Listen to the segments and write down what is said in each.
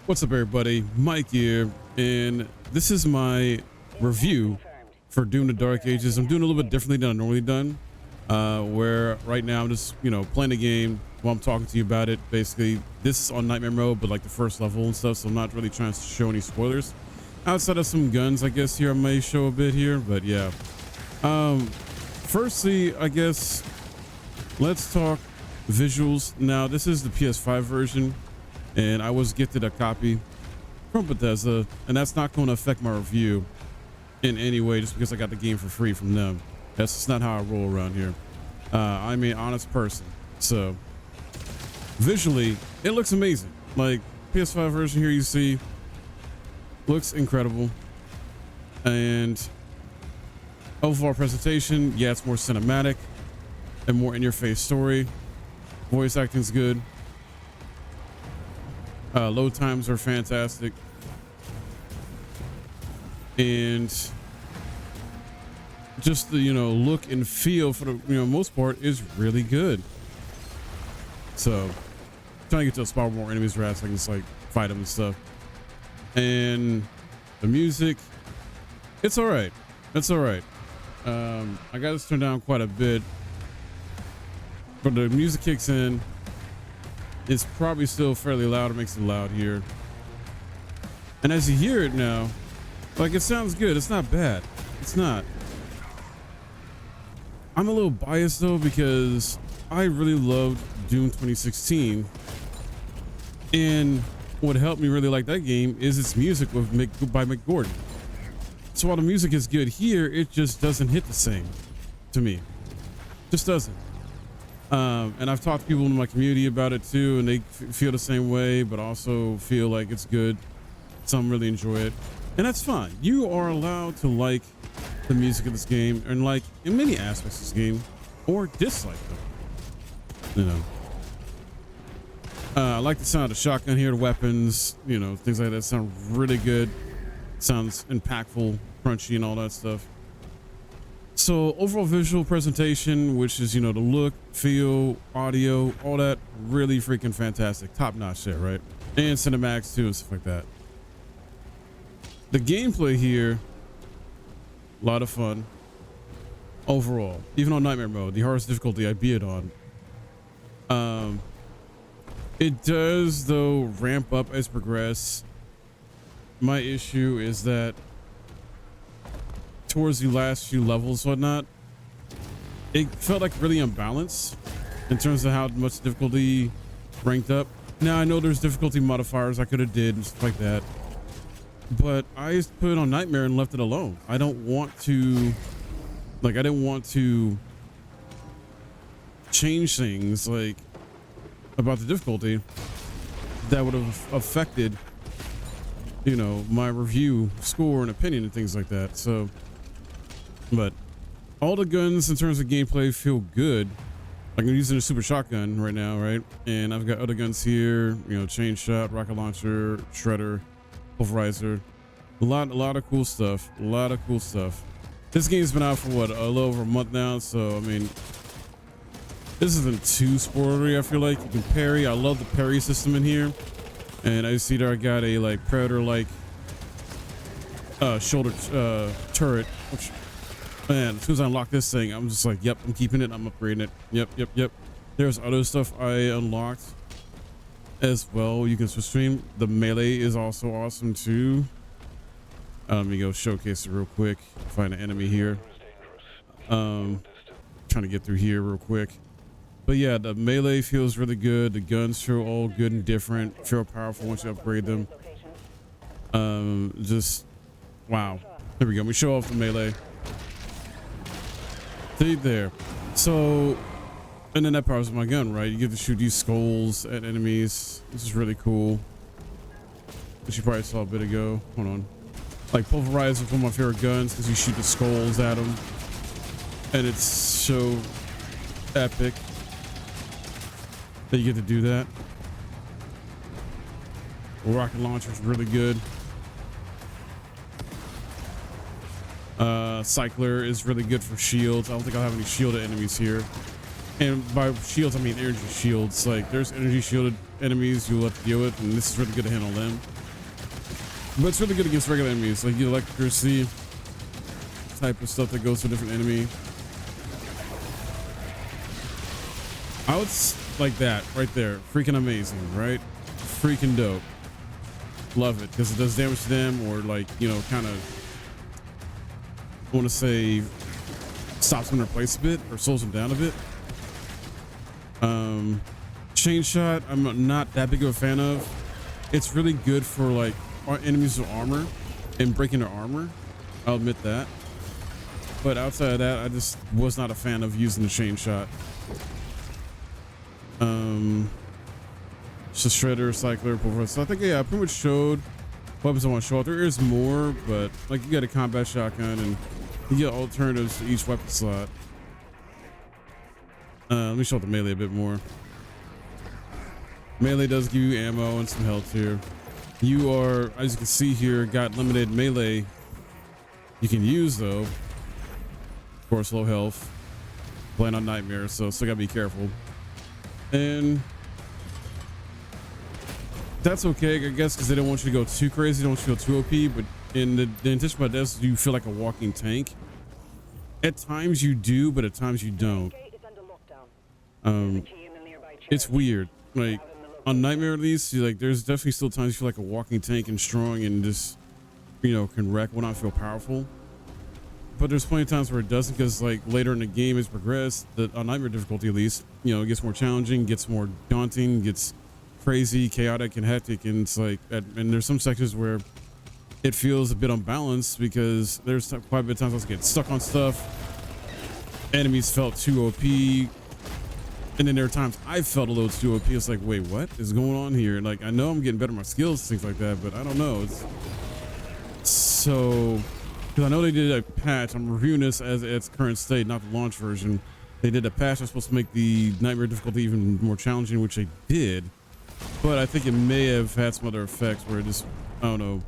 What's up, everybody? Mike here, and this is my review for Doom: The Dark Ages. I'm doing a little bit differently than I normally done, where right now I'm just, playing the game while I'm talking to you about it. Basically, this is on nightmare mode, but like the first level and stuff, so I'm not really trying to show any spoilers. Outside of some guns, I guess here I may show a bit here, but yeah. Firstly, I guess let's talk visuals. Now, this is the PS5 version, and I was gifted a copy from Bethesda, and that's not going to affect my review in any way just because I got the game for free from them. That's just not how I roll around here. I'm an honest person, so visually it looks amazing. Like, PS5 version here, you see, looks incredible. And overall presentation, yeah, it's more cinematic and more in your face story. Voice acting's good. Load times are fantastic, and just the look and feel for the most part is really good. So trying to get to a spot where more enemies are at so I can just like fight them and stuff. And the music, it's all right. It's all right. I got this turned down quite a bit, but the music kicks in. It's probably still fairly loud. It makes it loud here. And as you hear it now, like, it sounds good. It's not bad. It's not. I'm a little biased though, because I really loved Doom 2016. And what helped me really like that game is its music by Mick Gordon. So while the music is good here, it just doesn't hit the same to me. Just doesn't. And I've talked to people in my community about it too, and they feel the same way, but also feel like it's good. Some really enjoy it, and that's fine. You are allowed to like the music of this game, and like in many aspects of this game, or dislike them. I like the sound of the shotgun here, the weapons, things like that sound really good. Sounds impactful, crunchy, and all that stuff. So overall visual presentation, which is, the look, feel, audio, all that, really freaking fantastic. Top notch there, right? And cinematics too and stuff like that. The gameplay here, a lot of fun. Overall, even on nightmare mode, the hardest difficulty I beat it on. It does though ramp up as progress. My issue is that towards the last few levels, whatnot, it felt like really unbalanced in terms of how much difficulty ranked up. Now I know there's difficulty modifiers I could have did and stuff like that, but I just put it on nightmare and left it alone. I don't want to, I didn't want to change things like about the difficulty that would have affected, my review score and opinion and things like that. So, but all the guns in terms of gameplay feel good. Like, I'm using a super shotgun right now, right? And I've got other guns here, chain shot, rocket launcher, shredder, pulverizer. A lot of cool stuff. A lot of cool stuff. This game's been out for what, a little over a month now. So, I mean, this isn't too spoilery. I feel like you can parry. I love the parry system in here. And I see there I got a like predator-like shoulder turret, which, man, as soon as I unlock this thing, I'm just like, yep, I'm keeping it. I'm upgrading it. Yep. There's other stuff I unlocked as well. You can switch stream. The melee is also awesome too. Let me go showcase it real quick. Find an enemy here. Trying to get through here real quick. But yeah, the melee feels really good. The guns feel all good and different. Feel powerful once you upgrade them. Just wow. There we go. We show off the melee. See there. So, and then that powers my gun, right? You get to shoot these skulls at enemies. This is really cool. Which you probably saw a bit ago. Hold on. Like, pulverizer is one of my favorite guns because you shoot the skulls at them, and it's so epic that you get to do that. Rocket launcher is really good. Cycler is really good for shields. I don't think I'll have any shielded enemies here. And by shields, I mean energy shields. Like, there's energy shielded enemies you'll have to deal with, and this is really good to handle them. But it's really good against regular enemies, like the electricity type of stuff that goes to a different enemy. I would like that right there. Freaking amazing, right? Freaking dope. Love it because it does damage to them, or like, you know, kind of, I want to say, stops them in their place a bit or slows them down a bit. Chain shot, I'm not that big of a fan of. It's really good for like our enemies with armor and breaking their armor. I'll admit that. But outside of that, I just was not a fan of using the chain shot. It's a shredder, cycler, before. So I think, yeah, I pretty much showed weapons I want to show off. There is more, but like you got a combat shotgun and you get alternatives to each weapon slot. Let me show the melee a bit more. Melee does give you ammo and some health here. You are, as you can see here, got limited melee you can use though. Of course, low health. Playing on nightmare, so still gotta be careful. And that's okay, I guess, because they don't want you to go too crazy, they don't want you to go too OP. But in the intention by this, you feel like a walking tank. At times you do, but at times you don't. It's weird. Like on Nightmare, at least, like there's definitely still times you feel like a walking tank and strong and just, you know, can wreck, will not feel powerful. But there's plenty of times where it doesn't, because like later in the game as progressed, on Nightmare difficulty at least, you know, it gets more challenging, gets more daunting, gets crazy, chaotic, and hectic. And it's like, and there's some sections where it feels a bit unbalanced, because there's quite a bit of times I was getting stuck on stuff. Enemies felt too OP. And then there are times I felt a little too OP. It's like, wait, what is going on here? Like, I know I'm getting better at my skills, things like that, but I don't know. It's so, because I know they did a patch. I'm reviewing this as its current state, not the launch version. They did a patch that's supposed to make the Nightmare difficulty even more challenging, which they did. But I think it may have had some other effects where it just, I don't know,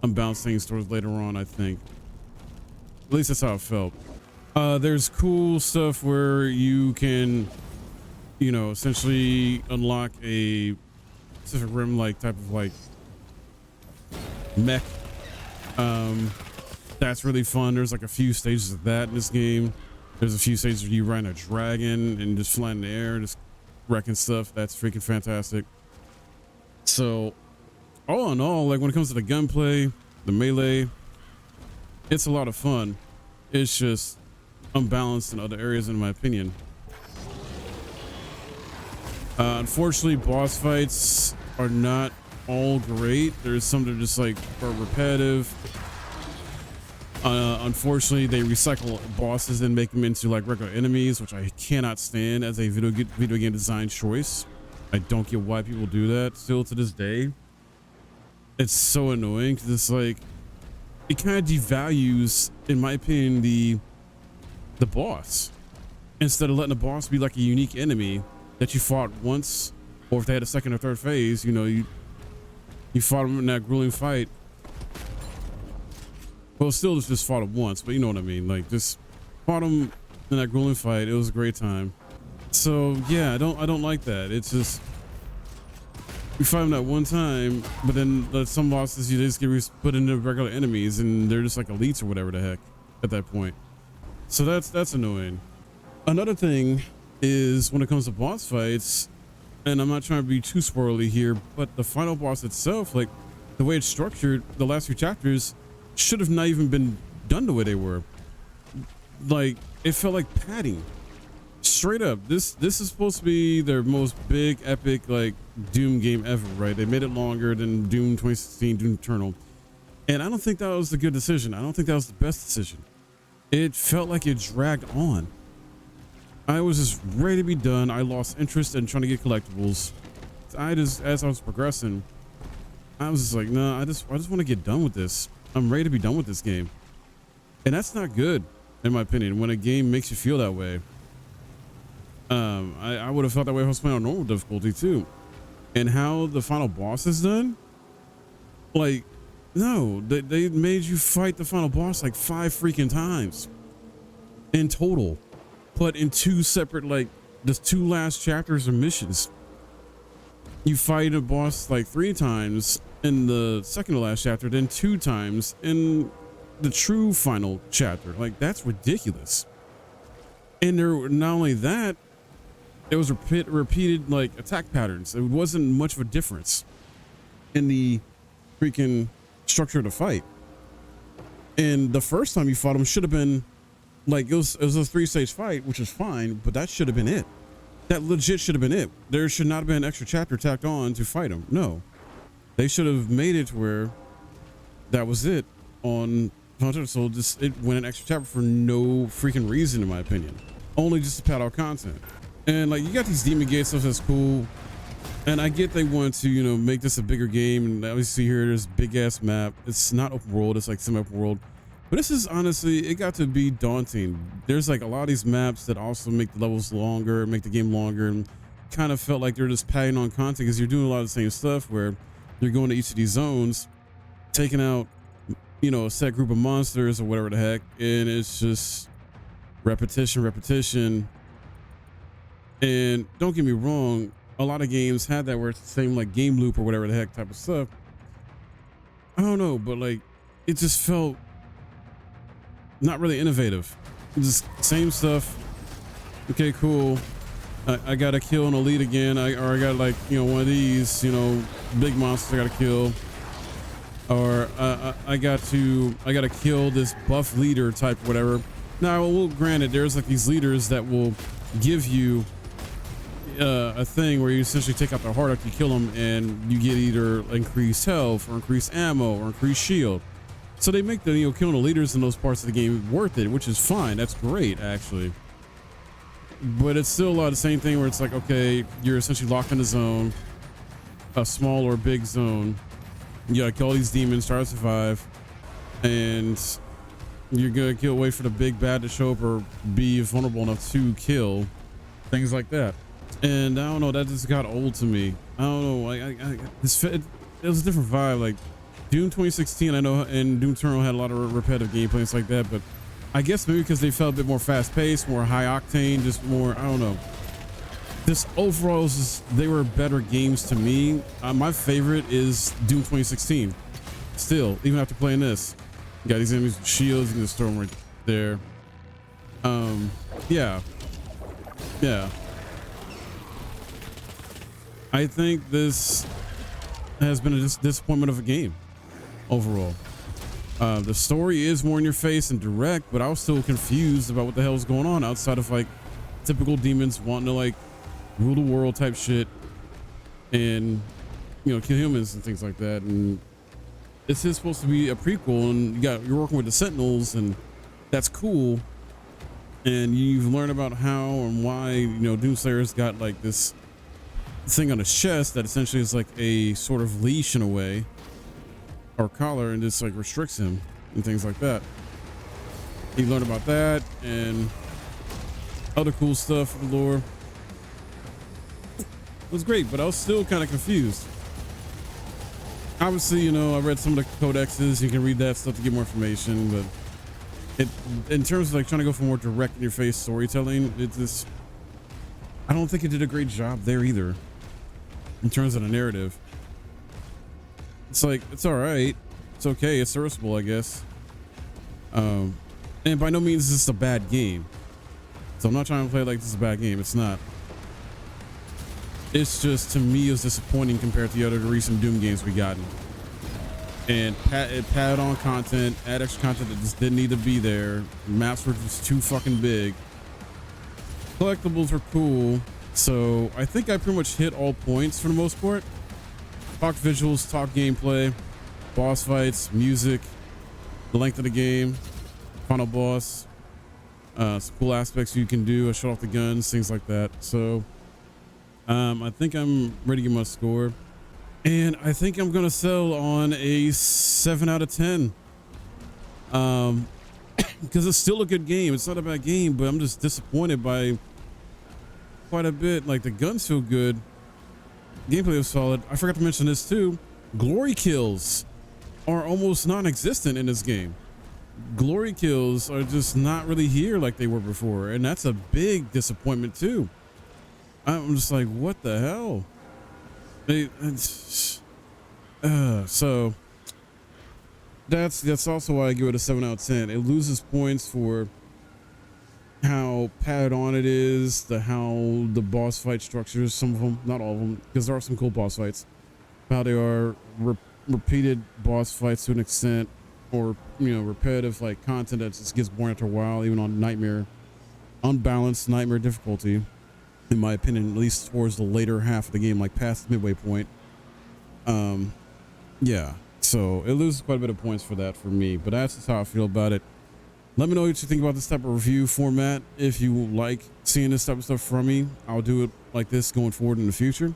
unbalanced things towards later on, I think. At least that's how it felt. There's cool stuff where you can, you know, essentially unlock a Pacific Rim like type of like mech. That's really fun. There's like a few stages of that in this game. There's a few stages where you ride a dragon and just fly in the air, just wrecking stuff. That's freaking fantastic. So all in all, like when it comes to the gunplay, the melee, it's a lot of fun. It's just unbalanced in other areas, in my opinion. Unfortunately, boss fights are not all great. There's some that are just like are repetitive. Unfortunately, they recycle bosses and make them into like regular enemies, which I cannot stand as a video game design choice. I don't get why people do that still to this day. It's so annoying because it's like it kind of devalues, in my opinion, the boss, instead of letting the boss be like a unique enemy that you fought once, or if they had a second or third phase, you know, you fought them in that grueling fight. Well, still just fought him once, but you know what I mean. Like, just fought him in that grueling fight. It was a great time. So yeah, I don't like that. It's just you fight them that one time, but then some bosses you just get put into regular enemies, and they're just like elites or whatever the heck at that point. So that's annoying. Another thing is when it comes to boss fights, and I'm not trying to be too spoilery here, but the final boss itself, like the way it's structured, the last few chapters should have not even been done the way they were. Like, it felt like padding. Straight up, this is supposed to be their most big epic like Doom game ever, right? They made it longer than Doom 2016, Doom Eternal, and I don't think that was a good decision. I don't think that was the best decision. It felt like it dragged on. I was just ready to be done. I lost interest in trying to get collectibles. As I was progressing, I was just like, nah, I just want to get done with this. I'm ready to be done with this game. And that's not good, in my opinion, when a game makes you feel that way. I would have felt that way if I was playing on normal difficulty too. And how the final boss is done, like, no, they made you fight the final boss like 5 freaking times in total, but in 2 separate, like, just 2 last chapters or missions. You fight a boss like 3 times in the second to last chapter, then 2 times in the true final chapter. Like, that's ridiculous. And there, not only that, it was repeated like attack patterns. It wasn't much of a difference in the freaking structure of the fight. And the first time you fought him should have been like, it was a 3-stage fight, which is fine, but that should have been it. That legit should have been it. There should not have been an extra chapter tacked on to fight him. No, they should have made it to where that was it on Hunter. So just it went an extra chapter for no freaking reason, in my opinion, only just to pad out content. And like, you got these demon gate stuff that's cool, and I get they want to, you know, make this a bigger game. And obviously here there's big ass map. It's not open world, it's like semi-open world. But this is honestly, it got to be daunting. There's like a lot of these maps that also make the levels longer, make the game longer, and kind of felt like they're just padding on content because you're doing a lot of the same stuff where you're going to each of these zones, taking out, you know, a set group of monsters or whatever the heck, and it's just repetition. And don't get me wrong, a lot of games had that where it's the same like game loop or whatever the heck type of stuff. I don't know, but like, it just felt not really innovative. Just same stuff. Okay, cool. I got to kill an elite again. I got like, you know, one of these, you know, big monsters I got to kill. Or I got to kill this buff leader type whatever. Now, well, granted, there's like these leaders that will give you a thing where you essentially take out their heart after you kill them, and you get either increased health or increased ammo or increased shield. So they make the, you know, killing the leaders in those parts of the game worth it, which is fine. That's great, actually. But it's still a lot of the same thing where it's like, okay, you're essentially locked in a zone, a small or big zone. You gotta kill all these demons, try to survive, and you're gonna wait for the big bad to show up or be vulnerable enough to kill, things like that. And I don't know, that just got old to me. I don't know, it was a different vibe. Like Doom 2016, I know, and Doom Eternal had a lot of repetitive gameplay and stuff like that, but I guess maybe because they felt a bit more fast-paced, more high octane, just more, I don't know. This overall is just, they were better games to me. My favorite is Doom 2016. Still, even after playing this, you got these enemies with shields, you can just throw them right there. Yeah. I think this has been a disappointment of a game overall. The story is more in your face and direct, but I was still confused about what the hell is going on outside of like typical demons wanting to like rule the world type shit and, you know, kill humans and things like that. And this is supposed to be a prequel, and you're working with the Sentinels, and that's cool. And you've learned about how and why, you know, Doomslayer's got like this thing on his chest that essentially is like a sort of leash in a way, or collar, and just like restricts him and things like that. You learn about that and other cool stuff for the lore. It was great, but I was still kind of confused. Obviously, you know, I read some of the codexes. You can read that stuff to get more information, but in terms of like trying to go for more direct in your face storytelling, I don't think it did a great job there either. In terms of the narrative, it's like, it's all right, it's okay, it's serviceable, I guess. And by no means is this a bad game, so I'm not trying to play like this is a bad game. It's not. It's just, to me, it's disappointing compared to the other recent Doom games we gotten. And it padded on content, add extra content that just didn't need to be there. Maps were just too fucking big. Collectibles were cool. So I think I pretty much hit all points for the most part. Talk visuals, talk gameplay, boss fights, music, the length of the game, final boss, some cool aspects you can do, shut off the guns, things like that. So I think I'm ready to get my score, and I think I'm gonna sell on a 7 out of 10. Because it's still a good game. It's not a bad game, but I'm just disappointed by quite a bit. Like, the guns feel good, gameplay was solid. I forgot to mention this too. Glory kills are almost non-existent in this game. Glory kills are just not really here like they were before, and that's a big disappointment too. I'm just like, what the hell? So that's also why I give it a 7 out of 10. It loses points for how padded on it is, how the boss fight structures, some of them, not all of them, because there are some cool boss fights, how they are repeated boss fights to an extent, or repetitive like content that just gets boring after a while, even on unbalanced nightmare difficulty, in my opinion, at least towards the later half of the game, like past the midway point. Yeah, so it loses quite a bit of points for that for me, but that's just how I feel about it. Let me know what you think about this type of review format. If you like seeing this type of stuff from me, I'll do it like this going forward in the future.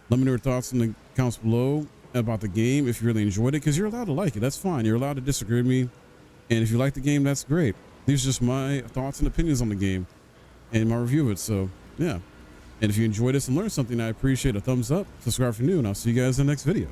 Let me know your thoughts in the comments below about the game, if you really enjoyed it, because you're allowed to like it. That's fine. You're allowed to disagree with me. And if you like the game, that's great. These are just my thoughts and opinions on the game and my review of it. So, yeah. And if you enjoyed this and learned something, I appreciate a thumbs up. Subscribe if you're new, and I'll see you guys in the next video.